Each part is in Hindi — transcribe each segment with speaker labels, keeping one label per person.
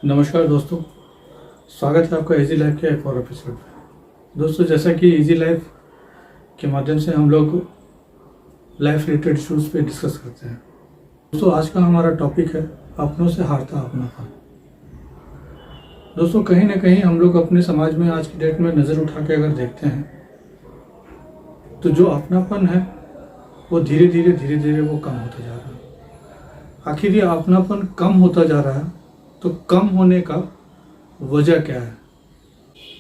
Speaker 1: नमस्कार दोस्तों, स्वागत है आपका इजी लाइफ के एक और एपिसोड में। दोस्तों, जैसा कि इजी लाइफ के माध्यम से हम लोग लाइफ रिलेटेड इश्यूज़ पे डिस्कस करते हैं। दोस्तों, आज का हमारा टॉपिक है अपनों से हारता अपनापन। दोस्तों, कहीं ना कहीं हम लोग अपने समाज में आज की डेट में नज़र उठा के अगर देखते हैं तो जो अपनापन है वो धीरे धीरे वो कम होता जा रहा है। आखिर ये अपनापन कम होता जा रहा है तो कम होने का वजह क्या है?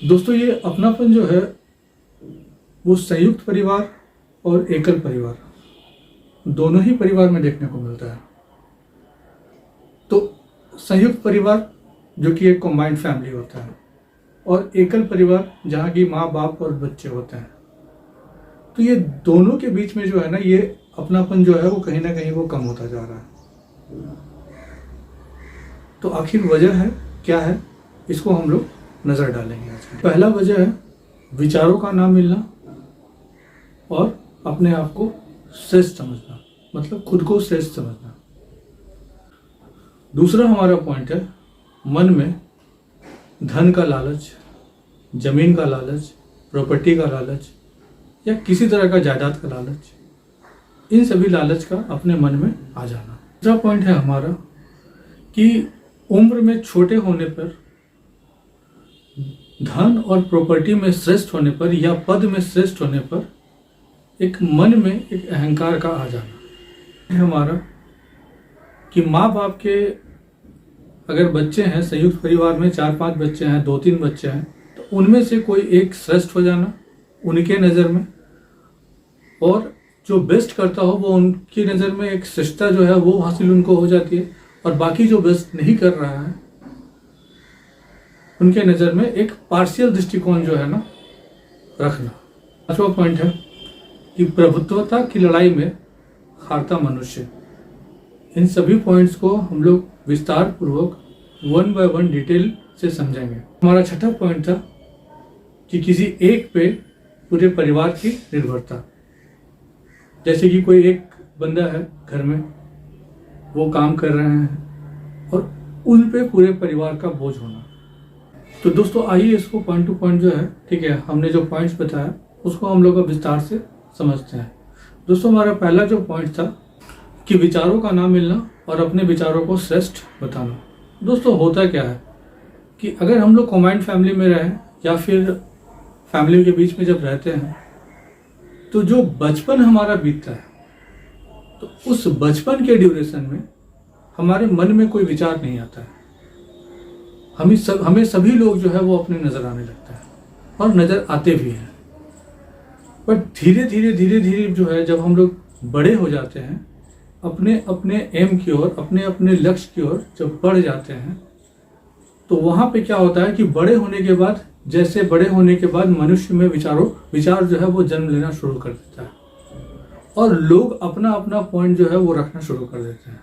Speaker 1: दोस्तों, ये अपनापन जो है वो संयुक्त परिवार और एकल परिवार दोनों ही परिवार में देखने को मिलता है। तो संयुक्त परिवार जो कि एक कंबाइंड फैमिली होता है और एकल परिवार जहाँ की माँ बाप और बच्चे होते हैं, तो ये दोनों के बीच में जो है ना, ये अपनापन जो है वो कहीं ना कहीं वो कम होता जा रहा है। तो आखिर वजह है क्या है, इसको हम लोग नज़र डालेंगे आज। पहला वजह है विचारों का ना मिलना और अपने आप को श्रेष्ठ समझना, मतलब खुद को श्रेष्ठ समझना। दूसरा हमारा पॉइंट है मन में धन का लालच, जमीन का लालच, प्रॉपर्टी का लालच या किसी तरह का जायदाद का लालच, इन सभी लालच का अपने मन में आ जाना। दूसरा पॉइंट है हमारा कि उम्र में छोटे होने पर, धन और प्रॉपर्टी में श्रेष्ठ होने पर या पद में श्रेष्ठ होने पर एक मन में एक अहंकार का आ जाना है हमारा कि माँ बाप के अगर बच्चे हैं, संयुक्त परिवार में 4-5 बच्चे हैं, 2-3 बच्चे हैं, तो उनमें से कोई एक श्रेष्ठ हो जाना उनके नज़र में, और जो बेस्ट करता हो वो उनकी नज़र में एक श्रेष्ठता जो है वो हासिल उनको हो जाती है, और बाकी जो बेस्ट नहीं कर रहा है उनके नज़र में एक पार्शियल दृष्टिकोण जो है ना रखना। पांचवा पॉइंट है कि प्रभुत्वता की लड़ाई में हारता मनुष्य। इन सभी पॉइंट्स को हम लोग विस्तार पूर्वक 1 बाय 1 डिटेल से समझेंगे। हमारा छठा पॉइंट था कि किसी एक पे पूरे परिवार की निर्भरता। जैसे कि कोई एक बंदा है घर में, वो काम कर रहे हैं और उन पे पूरे परिवार का बोझ होना। तो दोस्तों, आइए इसको पॉइंट टू पॉइंट जो है, ठीक है, हमने जो पॉइंट्स बताया उसको हम लोग विस्तार से समझते हैं। दोस्तों, हमारा पहला जो पॉइंट था कि विचारों का ना मिलना और अपने विचारों को श्रेष्ठ बताना। दोस्तों, होता क्या है कि अगर हम लोग कंबाइंड फैमिली में रहें या फिर फैमिली के बीच में जब रहते हैं तो जो बचपन हमारा बीतता है, तो उस बचपन के ड्यूरेशन में हमारे मन में कोई विचार नहीं आता है। हमें सभी लोग जो है वो अपने नज़र आने लगता है और नज़र आते भी हैं। बट धीरे धीरे जो है, जब हम लोग बड़े हो जाते हैं, अपने अपने एम की ओर, अपने अपने लक्ष्य की ओर जब बढ़ जाते हैं, तो वहाँ पे क्या होता है कि बड़े होने के बाद मनुष्य में विचार जो है वो जन्म लेना शुरू कर देता है और लोग अपना अपना पॉइंट जो है वो रखना शुरू कर देते हैं।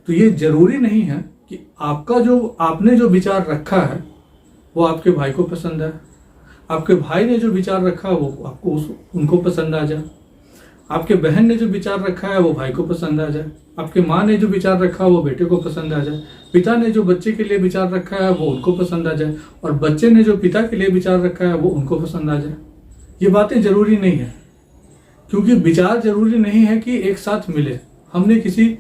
Speaker 1: तो ये जरूरी नहीं है कि आपने जो विचार रखा है वो आपके भाई को पसंद है, आपके भाई ने जो विचार रखा है वो आपको उनको पसंद आ जाए, आपके बहन ने जो विचार रखा है वो भाई को पसंद आ जाए, आपके माँ ने जो विचार रखा है वो बेटे को पसंद आ जाए, पिता ने जो बच्चे के लिए विचार रखा है वो उनको पसंद आ जाए, और बच्चे ने जो पिता के लिए विचार रखा है वो उनको पसंद आ जाए। ये बातें जरूरी नहीं है, क्योंकि विचार जरूरी नहीं है कि एक साथ मिले। हमने किसी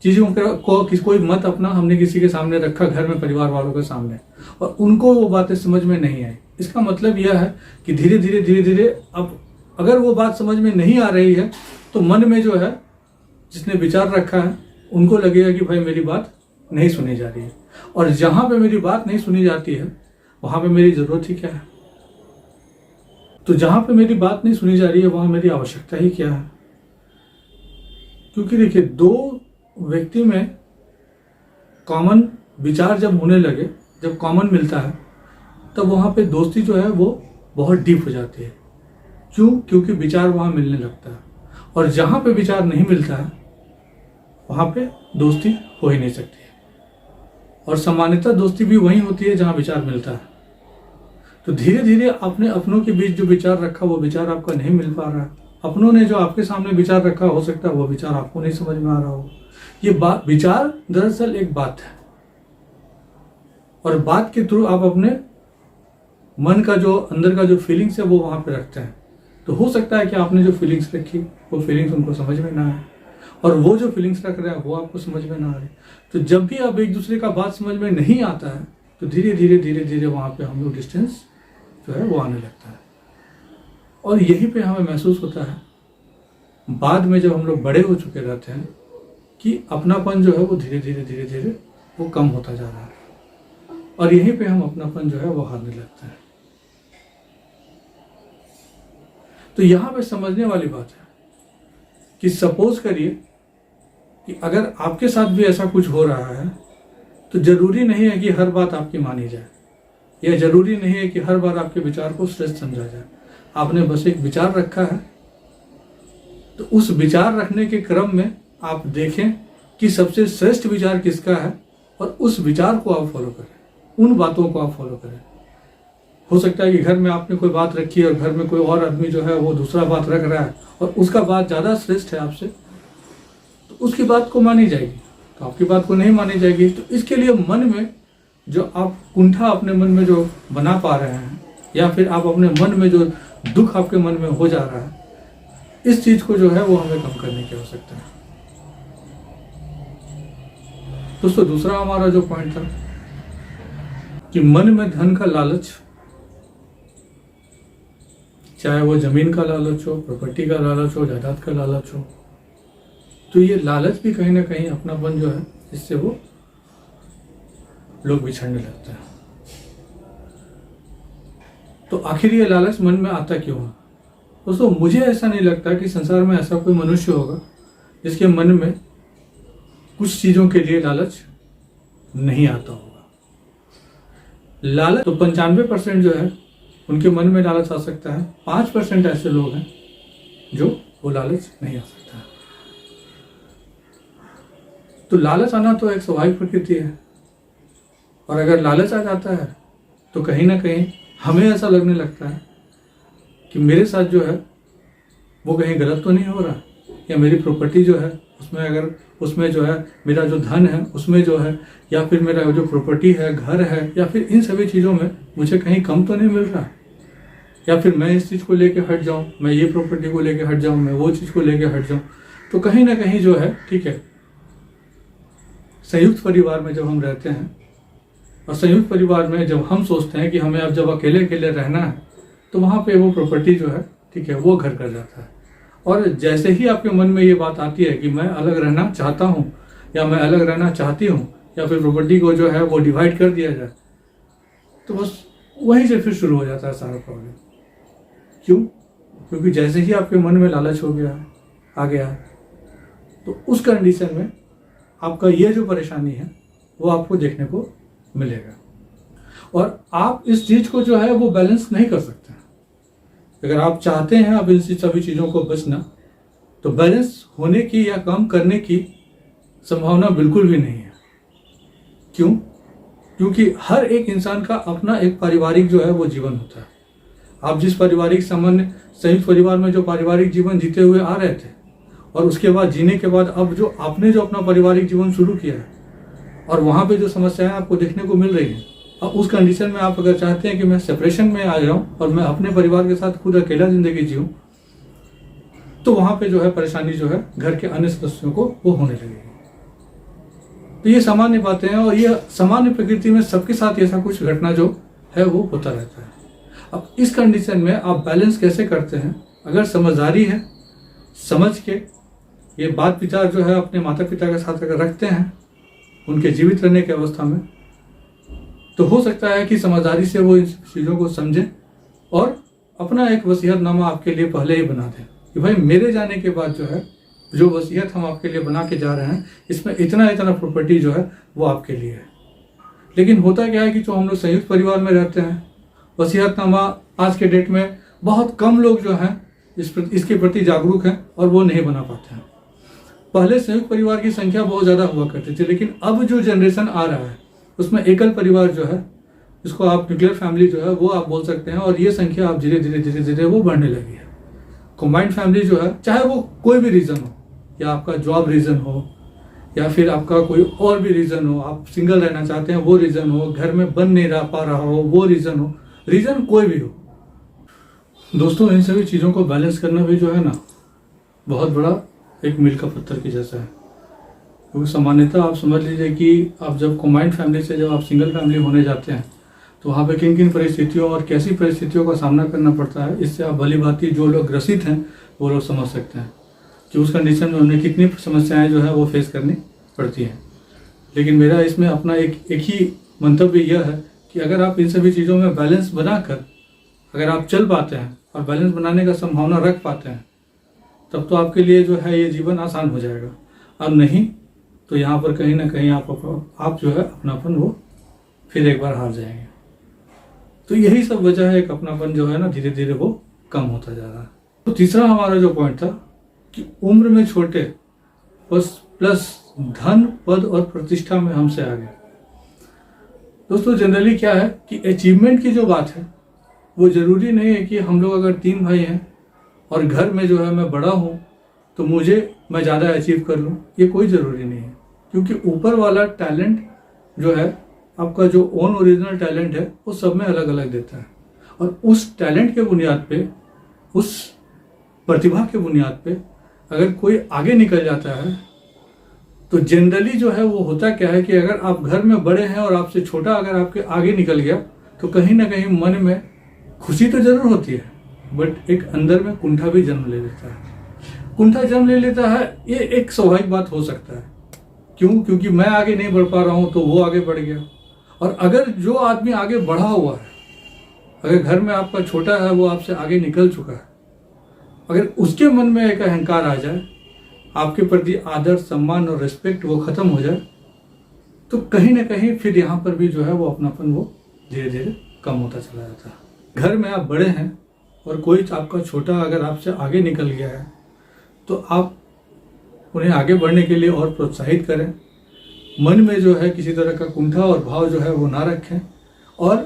Speaker 1: चीज़ों को कोई मत अपना हमने किसी के सामने रखा, घर में परिवार वालों के सामने, और उनको वो बातें समझ में नहीं आई। इसका मतलब यह है कि धीरे धीरे अब अगर वो बात समझ में नहीं आ रही है तो मन में जो है जिसने विचार रखा है उनको लगेगा कि भाई मेरी बात नहीं सुनी जा रही है, और जहाँ पे मेरी बात नहीं सुनी जाती है वहाँ पे मेरी ज़रूरत ही क्या है। तो जहाँ पे मेरी बात नहीं सुनी जा रही है वहाँ मेरी आवश्यकता ही क्या है। क्योंकि देखिए, दो व्यक्ति में कॉमन विचार जब होने लगे, जब कॉमन मिलता है, तब वहाँ पे दोस्ती जो है वो बहुत डीप हो जाती है। क्यों? क्योंकि विचार वहाँ मिलने लगता है, और जहाँ पे विचार नहीं मिलता है वहाँ पे दोस्ती हो ही नहीं सकती है। और सामान्यतः दोस्ती भी वहीं होती है जहाँ विचार मिलता है। तो धीरे धीरे आपने अपनों के बीच जो विचार रखा वो विचार आपका नहीं मिल पा रहा है। अपनों ने जो आपके सामने विचार रखा, हो सकता है वो विचार आपको नहीं समझ में आ रहा हो। ये बात, विचार दरअसल एक बात है, और बात के थ्रू आप अपने मन का जो अंदर का जो फीलिंग्स है वो वहाँ पे रखते हैं। तो हो सकता है कि आपने जो फीलिंग्स रखी वो फीलिंग्स उनको समझ में ना आए, और वो जो फीलिंग्स रख रहे हैं वो आपको समझ में ना आ रही। तो जब भी आप एक दूसरे का बात समझ में नहीं आता है तो धीरे धीरे वहाँ पे हम लोग डिस्टेंस जो है वो आने लगता है। और यहीं पे हमें महसूस होता है बाद में, जब हम लोग बड़े हो चुके रहते हैं, कि अपनापन जो है वो धीरे धीरे वो कम होता जा रहा है, और यहीं पे हम अपनापन जो है वो हारने लगते हैं। तो यहाँ पे समझने वाली बात है कि सपोज करिए कि अगर आपके साथ भी ऐसा कुछ हो रहा है तो जरूरी नहीं है कि हर बात आपकी मानी जाए, या जरूरी नहीं है कि हर बार आपके विचार को श्रेष्ठ समझा जाए। आपने बस एक विचार रखा है, तो उस विचार रखने के क्रम में आप देखें कि सबसे श्रेष्ठ विचार किसका है, और उस विचार को आप फॉलो करें, उन बातों को आप फॉलो करें। हो सकता है कि घर में आपने कोई बात रखी है और घर में कोई और आदमी जो है वो दूसरा बात रख रहा है और उसका बात ज़्यादा श्रेष्ठ है आपसे, तो उसकी बात को मानी जाएगी, तो आपकी बात को नहीं मानी जाएगी। तो इसके लिए मन में जो आप कुंठा अपने मन में जो बना पा रहे हैं, या फिर आप अपने मन में जो दुख आपके मन में हो जा रहा है, इस चीज़ को जो है वो हमें कम करने की आवश्यकता है। दोस्तों, दूसरा हमारा जो पॉइंट था कि मन में धन का लालच, चाहे वो जमीन का लालच हो, प्रॉपर्टी का लालच हो, जायदाद का लालच हो, तो ये लालच भी कहीं ना कहीं अपनापन जो है इससे वो लोग बिछड़ने लगते हैं। तो आखिर ये लालच मन में आता क्यों है? दोस्तों, मुझे ऐसा नहीं लगता कि संसार में ऐसा कोई मनुष्य होगा जिसके मन में कुछ चीजों के लिए लालच नहीं आता होगा। लालच तो 95% जो है उनके मन में लालच आ सकता है, 5% ऐसे लोग हैं जो वो लालच नहीं आ सकता है। तो लालच आना तो एक स्वाभाविक प्रकृति है, और अगर लालच आ जाता है तो कहीं ना कहीं हमें ऐसा लगने लगता है कि मेरे साथ जो है वो कहीं गलत तो नहीं हो रहा, या मेरी प्रॉपर्टी जो है उसमें जो है मेरा जो धन है उसमें जो है, या फिर मेरा जो प्रॉपर्टी है, घर है, या फिर इन सभी चीज़ों में मुझे कहीं कम तो नहीं मिल रहा, या फिर मैं इस चीज़ को लेके हट जाऊं, मैं ये प्रॉपर्टी को लेके हट जाऊं, मैं वो चीज़ को लेके हट जाऊं। तो कहीं ना कहीं जो है, ठीक है, संयुक्त परिवार में जब हम रहते हैं, और संयुक्त परिवार में जब हम सोचते हैं कि हमें अब जब अकेले अकेले रहना है, तो वहाँ पे वो प्रॉपर्टी जो है, ठीक है, वो घर कर जाता है। और जैसे ही आपके मन में ये बात आती है कि मैं अलग रहना चाहता हूँ, या मैं अलग रहना चाहती हूँ, या फिर प्रॉपर्टी को जो है वो डिवाइड कर दिया जाए, तो बस वहीं से फिर शुरू हो जाता है सारा प्रॉब्लम। क्यों? क्योंकि जैसे ही आपके मन में लालच आ गया है, तो उस कंडीशन में आपका ये जो परेशानी है वो आपको देखने को मिलेगा, और आप इस चीज को जो है वो बैलेंस नहीं कर सकते। अगर आप चाहते हैं अब इन सभी चीजों को बचना, तो बैलेंस होने की या कम करने की संभावना बिल्कुल भी नहीं है। क्यों? क्योंकि हर एक इंसान का अपना एक पारिवारिक जो है वो जीवन होता है। आप जिस पारिवारिक सामान्य संयुक्त परिवार में जो पारिवारिक जीवन जीते हुए आ रहे थे, और उसके बाद जीने के बाद अब जो आपने जो अपना पारिवारिक जीवन शुरू किया है, और वहाँ पे जो समस्याएं आपको देखने को मिल रही हैं, अब उस कंडीशन में आप अगर चाहते हैं कि मैं सेपरेशन में आ जाऊं और मैं अपने परिवार के साथ खुद अकेला जिंदगी जीऊं, तो वहाँ पे जो है परेशानी जो है घर के अन्य सदस्यों को वो होने लगेगी। तो ये सामान्य बातें हैं, और ये सामान्य प्रकृति में सबके साथ ऐसा कुछ घटना जो है वो होता रहता है। अब इस कंडीशन में आप बैलेंस कैसे करते हैं? अगर समझदारी है, समझ के ये बात विचार जो है अपने माता पिता के साथ अगर रखते हैं उनके जीवित रहने की अवस्था में, तो हो सकता है कि समझदारी से वो इन चीज़ों को समझें और अपना एक वसीयतनामा आपके लिए पहले ही बना दें कि भाई मेरे जाने के बाद जो है जो वसीयत हम आपके लिए बना के जा रहे हैं, इसमें इतना इतना प्रॉपर्टी जो है वो आपके लिए है। लेकिन होता क्या है कि जो हम लोग संयुक्त परिवार में रहते हैं, वसीयतनामा आज के डेट में बहुत कम लोग जो हैं इसके प्रति जागरूक हैं और वो नहीं बना पाते हैं। पहले संयुक्त परिवार की संख्या बहुत ज़्यादा हुआ करती थी, लेकिन अब जो जनरेशन आ रहा है उसमें एकल परिवार जो है, इसको आप न्यूक्लियर फैमिली जो है वो आप बोल सकते हैं, और ये संख्या आप धीरे धीरे वो बढ़ने लगी है। कंबाइंड फैमिली जो है, चाहे वो कोई भी रीज़न हो, या आपका जॉब रीज़न हो, या फिर आपका कोई और भी रीज़न हो, आप सिंगल रहना चाहते हैं वो रीज़न हो, घर में बन नहीं रह पा रहा हो वो रीज़न हो, रीज़न कोई भी हो दोस्तों, इन सभी चीज़ों को बैलेंस करना भी जो है ना बहुत बड़ा एक मील का पत्थर की जैसा है। क्योंकि सामान्यतः आप समझ लीजिए कि आप जब कॉम्बाइंड फैमिली से जब आप सिंगल फैमिली होने जाते हैं तो वहाँ पे किन किन परिस्थितियों और कैसी परिस्थितियों का सामना करना पड़ता है, इससे आप भली भांति जो लोग ग्रसित हैं वो लोग समझ सकते हैं कि उस कंडीशन में उन्हें कितनी समस्याएं जो है वो फेस करनी पड़ती हैं। लेकिन मेरा इसमें अपना एक ही मंतव्य यह है कि अगर आप इन सभी चीज़ों में बैलेंस बनाकर अगर आप चल पाते हैं और बैलेंस बनाने का संभावना रख पाते हैं तब तो आपके लिए जो है ये जीवन आसान हो जाएगा। और नहीं तो यहाँ पर कहीं ना कहीं आप जो है अपनापन वो फिर एक बार हार जाएंगे। तो यही सब वजह है, एक अपनापन जो है ना धीरे धीरे वो कम होता जा रहा है। तो तीसरा हमारा जो पॉइंट था कि उम्र में छोटे प्लस धन पद और प्रतिष्ठा में हमसे आगे। दोस्तों जनरली क्या है कि अचीवमेंट की जो बात है वो जरूरी नहीं है कि हम लोग अगर 3 भाई हैं और घर में जो है मैं बड़ा हूँ तो मैं ज़्यादा अचीव कर लूँ, ये कोई ज़रूरी नहीं है। क्योंकि ऊपर वाला टैलेंट जो है आपका जो ओन ओरिजिनल टैलेंट है वो सब में अलग अलग देता है। और उस टैलेंट के बुनियाद पे, उस प्रतिभा के बुनियाद पे अगर कोई आगे निकल जाता है तो जनरली जो है वो होता क्या है कि अगर आप घर में बड़े हैं और आपसे छोटा अगर आपके आगे निकल गया तो कहीं ना कहीं मन में खुशी तो जरूर होती है बट एक अंदर में कुंठा भी जन्म ले लेता है। कुंठा जन्म ले लेता है, ये एक स्वाभाविक बात हो सकता है। क्यों? क्योंकि मैं आगे नहीं बढ़ पा रहा हूं तो वो आगे बढ़ गया। और अगर जो आदमी आगे बढ़ा हुआ है, अगर घर में आपका छोटा है वो आपसे आगे निकल चुका है, अगर उसके मन में एक अहंकार आ जाए, आपके प्रति आदर सम्मान और रिस्पेक्ट वो खत्म हो जाए तो कहीं ना कहीं फिर यहाँ पर भी जो है वो अपनापन वो धीरे धीरे कम होता चला जाता है। घर में आप बड़े हैं और कोई आपका छोटा अगर आपसे आगे निकल गया है तो आप उन्हें आगे बढ़ने के लिए और प्रोत्साहित करें। मन में जो है किसी तरह का कुंठा और भाव जो है वो ना रखें और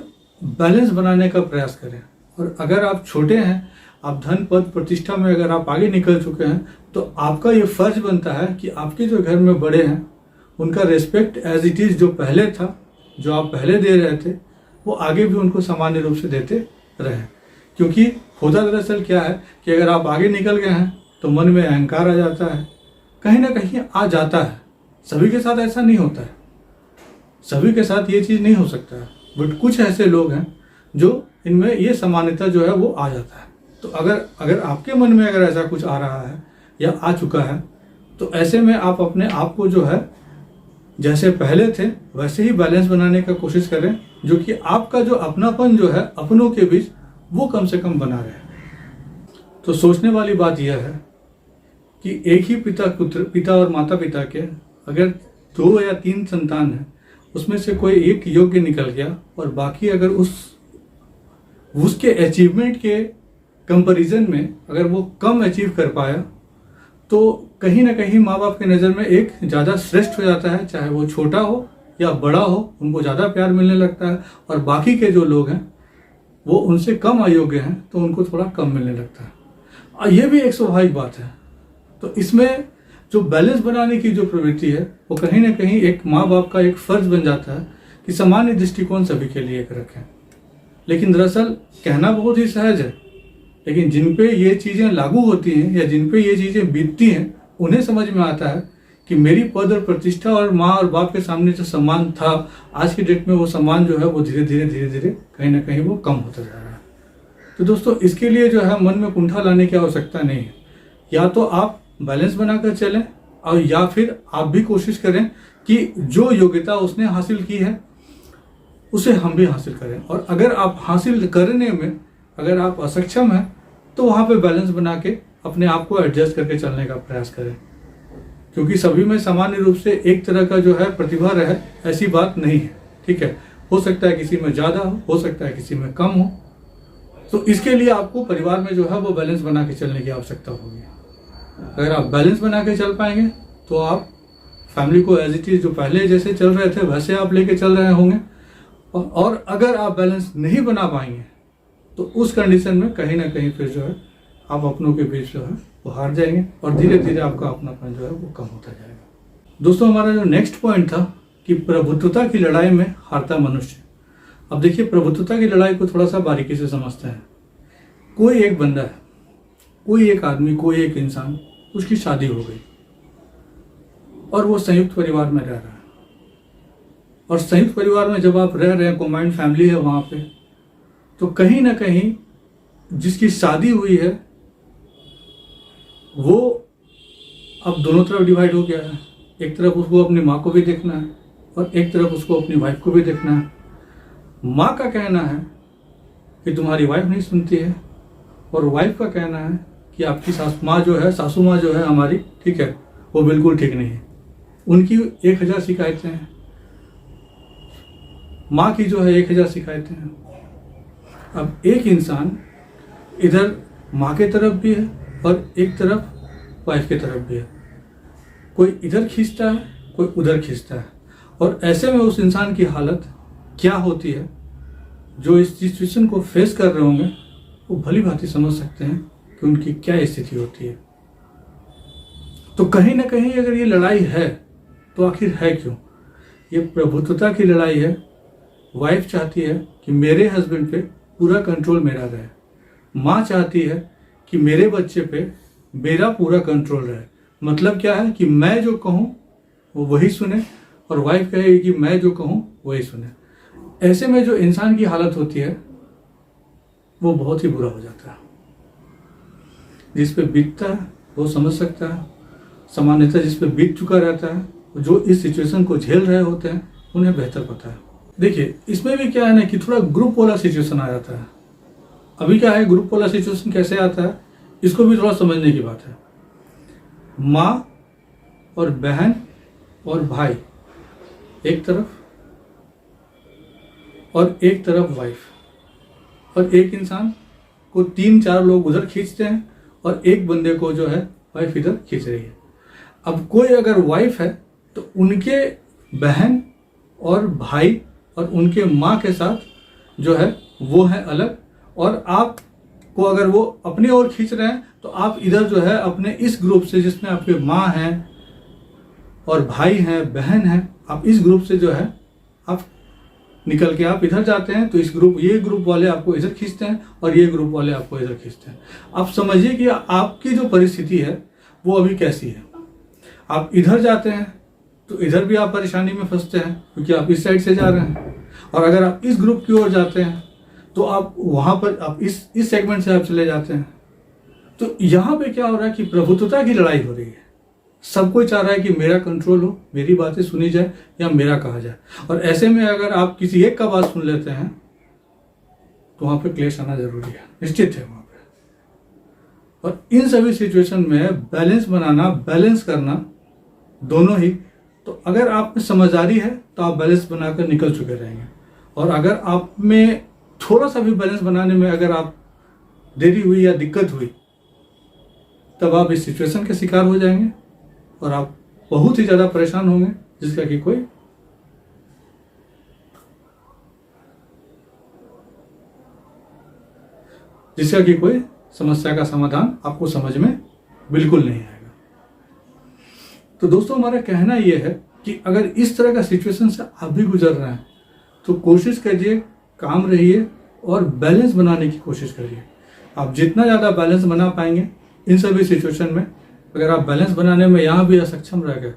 Speaker 1: बैलेंस बनाने का प्रयास करें। और अगर आप छोटे हैं, आप धन पद प्रतिष्ठा में अगर आप आगे निकल चुके हैं तो आपका ये फर्ज बनता है कि आपके जो घर में बड़े हैं उनका रिस्पेक्ट एज इट इज़ जो पहले था, जो आप पहले दे रहे थे, वो आगे भी उनको सामान्य रूप से देते रहें। क्योंकि होता दरअसल क्या है कि अगर आप आगे निकल गए हैं तो मन में अहंकार आ जाता है, कहीं ना कहीं आ जाता है। सभी के साथ ऐसा नहीं होता है, सभी के साथ ये चीज़ नहीं हो सकता है, बट कुछ ऐसे लोग हैं जो इनमें ये सामान्यता जो है वो आ जाता है। तो अगर आपके मन में अगर ऐसा कुछ आ रहा है या आ चुका है तो ऐसे में आप अपने आप को जो है जैसे पहले थे वैसे ही बैलेंस बनाने का कोशिश करें, जो कि आपका जो अपनापन जो है अपनों के बीच वो कम से कम बना रहे। तो सोचने वाली बात यह है कि एक ही पिता और माता पिता के अगर 2 या 3 संतान है, उसमें से कोई एक योग्य निकल गया और बाकी अगर उसके अचीवमेंट के कंपैरिजन में अगर वो कम अचीव कर पाया तो कहीं ना कहीं माँ बाप के नज़र में एक ज़्यादा श्रेष्ठ हो जाता है। चाहे वो छोटा हो या बड़ा हो, उनको ज़्यादा प्यार मिलने लगता है। और बाकी के जो लोग हैं वो उनसे कम अयोग्य हैं तो उनको थोड़ा कम मिलने लगता है। और ये भी एक स्वाभाविक बात है। तो इसमें जो बैलेंस बनाने की जो प्रवृत्ति है वो कहीं ना कहीं एक माँ बाप का एक फर्ज बन जाता है कि सामान्य दृष्टिकोण सभी के लिए एक रखें। लेकिन दरअसल कहना बहुत ही सहज है, लेकिन जिन पे ये चीज़ें लागू होती हैं या जिन पे ये चीज़ें बीतती हैं उन्हें समझ में आता है कि मेरी पद और प्रतिष्ठा और माँ और बाप के सामने जो सम्मान था आज की डेट में वो सम्मान जो है वो धीरे धीरे कहीं ना कहीं वो कम होता जा रहा है। तो दोस्तों इसके लिए जो है मन में कुंठा लाने की आवश्यकता नहीं है। या तो आप बैलेंस बनाकर चलें और या फिर आप भी कोशिश करें कि जो योग्यता उसने हासिल की है उसे हम भी हासिल करें। और अगर आप हासिल करने में अगर आप असक्षम हैं तो वहाँ पे बैलेंस बना के अपने आप को एडजस्ट करके चलने का प्रयास करें। क्योंकि सभी में सामान्य रूप से एक तरह का जो है प्रतिभा रहे ऐसी बात नहीं है, ठीक है। हो सकता है किसी में ज़्यादा हो सकता है किसी में कम हो। तो इसके लिए आपको परिवार में जो है वो बैलेंस बना के चलने की आवश्यकता होगी। अगर आप बैलेंस बना के चल पाएंगे तो आप फैमिली को एज इट इज जो पहले जैसे चल रहे थे वैसे आप लेके चल रहे होंगे। और अगर आप बैलेंस नहीं बना पाएंगे तो उस कंडीशन में कहीं ना कहीं फिर जो है आप अपनों के बीच जो है वो हार जाएंगे और धीरे धीरे आपका अपनापन जो है वो कम होता जाएगा। दोस्तों हमारा जो नेक्स्ट पॉइंट था कि प्रभुत्वता की लड़ाई में हारता मनुष्य। अब देखिए, प्रभुत्वता की लड़ाई को थोड़ा सा बारीकी से समझते हैं। कोई एक बंदा है, कोई एक आदमी, कोई एक इंसान, उसकी शादी हो गई और वो संयुक्त परिवार में रह रहा है। और संयुक्त परिवार में जब आप रह रहे हैं, कंबाइंड फैमिली है वहाँ पे, तो कहीं ना कहीं जिसकी शादी हुई है वो अब दोनों तरफ डिवाइड हो गया है। एक तरफ उसको अपनी माँ को भी देखना है और एक तरफ उसको अपनी वाइफ को भी देखना है। माँ का कहना है कि तुम्हारी वाइफ नहीं सुनती है, और वाइफ का कहना है कि आपकी सासू माँ जो है हमारी, ठीक है, वो बिल्कुल ठीक नहीं है। उनकी 1000 शिकायतें हैं, माँ की जो है 1000 शिकायतें हैं। अब एक इंसान इधर माँ के तरफ भी है और एक तरफ वाइफ के तरफ भी है। कोई इधर खींचता है, कोई उधर खींचता है, और ऐसे में उस इंसान की हालत क्या होती है, जो इस सिचुएशन को फेस कर रहे होंगे वो भली भांति समझ सकते हैं कि उनकी क्या स्थिति होती है। तो कहीं ना कहीं अगर ये लड़ाई है तो आखिर है क्यों? ये प्रभुत्वता की लड़ाई है। वाइफ चाहती है कि मेरे हस्बैंड पे पूरा कंट्रोल मेरा रहे, माँ चाहती है कि मेरे बच्चे पे मेरा पूरा कंट्रोल रहे। मतलब क्या है कि मैं जो कहूँ वो वही सुने, और वाइफ कहेगी कि मैं जो कहूँ वही सुने। ऐसे में जो इंसान की हालत होती है वो बहुत ही बुरा हो जाता है। जिस पे बीतता है वो समझ सकता है। सामान्यतः जिस पे बीत चुका रहता है, जो इस सिचुएशन को झेल रहे होते हैं, उन्हें बेहतर पता है। देखिए, इसमें भी क्या है ना कि थोड़ा ग्रुप वाला सिचुएशन आ जाता है। अभी क्या है, ग्रुप वाला सिचुएशन कैसे आता है, इसको भी थोड़ा समझने की बात है। माँ और बहन और भाई एक तरफ, और एक तरफ वाइफ, और एक इंसान को 3-4 लोग उधर खींचते हैं और एक बंदे को जो है वाइफ इधर खींच रही है। अब कोई अगर वाइफ है तो उनके बहन और भाई और उनके माँ के साथ जो है वो है अलग, और आपको अगर वो अपनी ओर खींच रहे हैं तो आप इधर जो है अपने इस ग्रुप से, जिसमें आपके माँ हैं और भाई हैं, बहन हैं, आप इस ग्रुप से जो है आप निकल के आप इधर जाते हैं। तो ये ग्रुप वाले आपको इधर खींचते हैं और ये ग्रुप वाले आपको इधर खींचते हैं। आप समझिए कि आपकी जो परिस्थिति है वो अभी कैसी है। आप इधर जाते हैं तो इधर भी आप परेशानी में फंसते हैं क्योंकि आप इस साइड से जा रहे हैं, और अगर आप इस ग्रुप की ओर जाते हैं तो आप वहां पर आप इस सेगमेंट से आप चले जाते हैं। तो यहाँ पे क्या हो रहा है कि प्रभुत्वता की लड़ाई हो रही है। सब कोई चाह रहा है कि मेरा कंट्रोल हो, मेरी बातें सुनी जाए या मेरा कहा जाए, और ऐसे में अगर आप किसी एक का बात सुन लेते हैं तो वहां पे क्लेश आना जरूरी है, निश्चित है वहां पे। और इन सभी सिचुएशन में बैलेंस बनाना, बैलेंस करना दोनों ही, तो अगर आप में समझदारी है तो आप बैलेंस बनाकर निकल चुके रहेंगे, और अगर आप में थोड़ा सा भी बैलेंस बनाने में अगर आप देरी हुई या दिक्कत हुई, तब आप इस सिचुएशन के शिकार हो जाएंगे और आप बहुत ही ज्यादा परेशान होंगे, जिसका कि कोई समस्या का समाधान आपको समझ में बिल्कुल नहीं आएगा। तो दोस्तों, हमारा कहना यह है कि अगर इस तरह का सिचुएशन से आप भी गुजर रहे हैं तो कोशिश कीजिए, काम रहिए और बैलेंस बनाने की कोशिश करिए। आप जितना ज़्यादा बैलेंस बना पाएंगे इन सभी सिचुएशन में, अगर आप बैलेंस बनाने में यहाँ भी असक्षम रह गए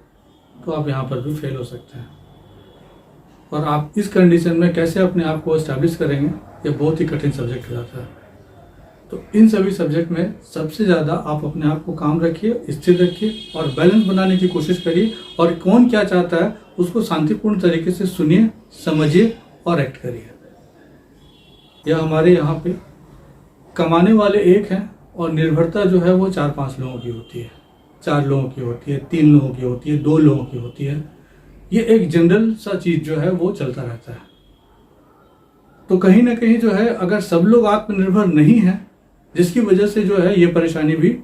Speaker 1: तो आप यहाँ पर भी फेल हो सकते हैं। और आप इस कंडीशन में कैसे अपने आप को एस्टैब्लिश करेंगे, ये बहुत ही कठिन सब्जेक्ट हो जाता है। तो इन सभी सब्जेक्ट में सबसे ज़्यादा आप अपने आप को काम रखिए, स्थिर रखिए और बैलेंस बनाने की कोशिश करिए, और कौन क्या चाहता है उसको शांतिपूर्ण तरीके से सुनिए, समझिए और एक्ट करिए। यह हमारे यहाँ पे कमाने वाले एक हैं और निर्भरता जो है वो 4-5 लोगों की होती है, 4 लोगों की होती है, 3 लोगों की होती है, 2 लोगों की होती है। ये एक जनरल सा चीज जो है वो चलता रहता है। तो कहीं ना कहीं जो है, अगर सब लोग आत्मनिर्भर नहीं है, जिसकी वजह से जो है ये परेशानी भी,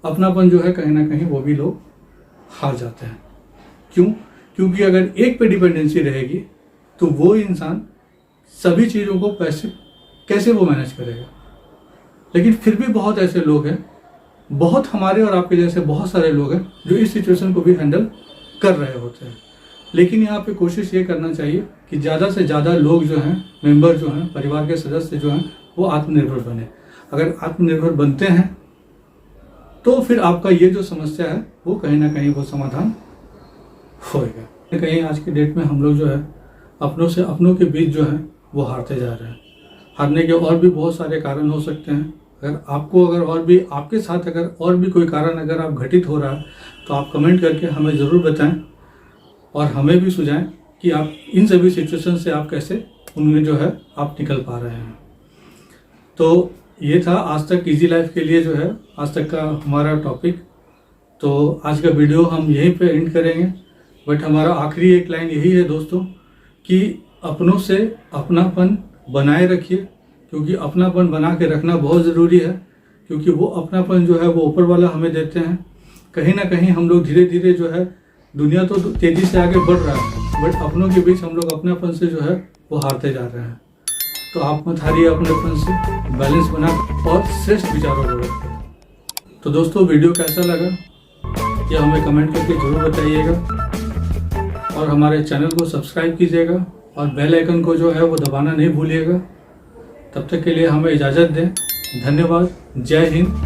Speaker 1: अपनापन जो है कहीं ना कहीं वो भी लोग हार जाते हैं। क्यों? क्योंकि अगर एक पे डिपेंडेंसी रहेगी तो वो इंसान सभी चीज़ों को कैसे वो मैनेज करेगा। लेकिन फिर भी बहुत ऐसे लोग हैं, बहुत हमारे और आपके जैसे बहुत सारे लोग हैं जो इस सिचुएशन को भी हैंडल कर रहे होते हैं। लेकिन यहाँ पे कोशिश ये करना चाहिए कि ज़्यादा से ज़्यादा लोग जो हैं, मेंबर जो हैं, परिवार के सदस्य जो हैं, वो आत्मनिर्भर बने। अगर आत्मनिर्भर बनते हैं तो फिर आपका ये जो समस्या है वो कहीं ना कहीं वो समाधान होएगा। कहीं आज की डेट में हम लोग जो है अपनों से अपनों के बीच जो है वो हारते जा रहे हैं। हारने के और भी बहुत सारे कारण हो सकते हैं। अगर और भी आपके साथ अगर और भी कोई कारण अगर आप घटित हो रहा है तो आप कमेंट करके हमें ज़रूर बताएं और हमें भी सुझाएं कि आप इन सभी सिचुएशन से आप कैसे उनमें जो है आप निकल पा रहे हैं। तो ये था आज तक इजी लाइफ के लिए जो है आज तक का हमारा टॉपिक। तो आज का वीडियो हम यहीं पे एंड करेंगे, बट हमारा आखिरी एक लाइन यही है दोस्तों कि अपनों से अपनापन बनाए रखिए, क्योंकि अपनापन बना के रखना बहुत ज़रूरी है। क्योंकि वो अपनापन जो है वो ऊपर वाला हमें देते हैं। कहीं ना कहीं हम लोग धीरे धीरे जो है, दुनिया तो तेज़ी से आगे बढ़ रहा है, बट अपनों के बीच हम लोग अपनापन से जो है वो हारते जा रहे हैं। तो आप मत हारिए अपनेपन से, बैलेंस बना और श्रेष्ठ विचारों को रखें। तो दोस्तों वीडियो कैसा लगा ये हमें कमेंट करके जरूर बताइएगा और हमारे चैनल को सब्सक्राइब कीजिएगा और बेल आइकन को जो है वो दबाना नहीं भूलिएगा। तब तक के लिए हमें इजाज़त दें। धन्यवाद। जय हिंद।